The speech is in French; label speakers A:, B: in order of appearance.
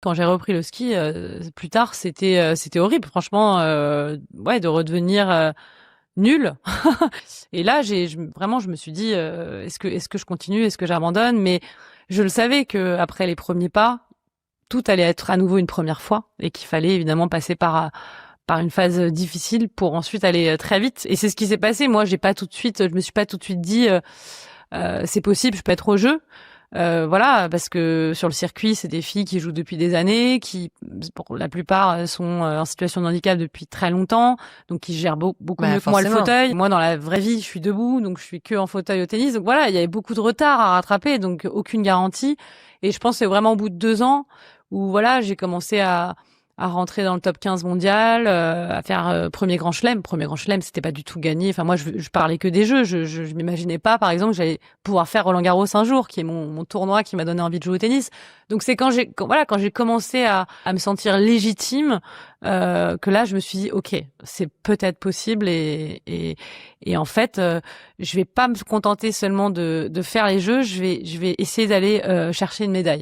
A: Quand j'ai repris le ski plus tard, c'était horrible, franchement, ouais, de redevenir nulle. Et là, vraiment, je me suis dit, est-ce que je continue, est-ce que j'abandonne? Mais je le savais que après les premiers pas, tout allait être à nouveau une première fois et qu'il fallait évidemment passer par une phase difficile pour ensuite aller très vite. Et c'est ce qui s'est passé. Moi, je me suis pas tout de suite dit, c'est possible, je peux être au jeu. Voilà, parce que sur le circuit, c'est des filles qui jouent depuis des années, qui, pour la plupart, sont en situation de handicap depuis très longtemps, donc qui gèrent beaucoup
B: Bah
A: mieux que moi le
B: forcément.
A: fauteuil. Moi, dans la vraie vie, je suis debout, donc je suis que en fauteuil au tennis. Donc voilà, il y avait beaucoup de retard à rattraper, donc aucune garantie. Et je pense que c'est vraiment au bout de 2 ans où voilà, j'ai commencé à rentrer dans le top 15 mondial, à faire premier grand chelem. Premier grand chelem, c'était pas du tout gagné. Enfin, moi, je parlais que des jeux. Je m'imaginais pas, par exemple, que j'allais pouvoir faire Roland-Garros un jour, qui est mon tournoi qui m'a donné envie de jouer au tennis. Donc, c'est quand j'ai commencé à me sentir légitime, que là, je me suis dit, OK, c'est peut-être possible et en fait, je vais pas me contenter seulement de faire les jeux. Je vais essayer d'aller chercher une médaille.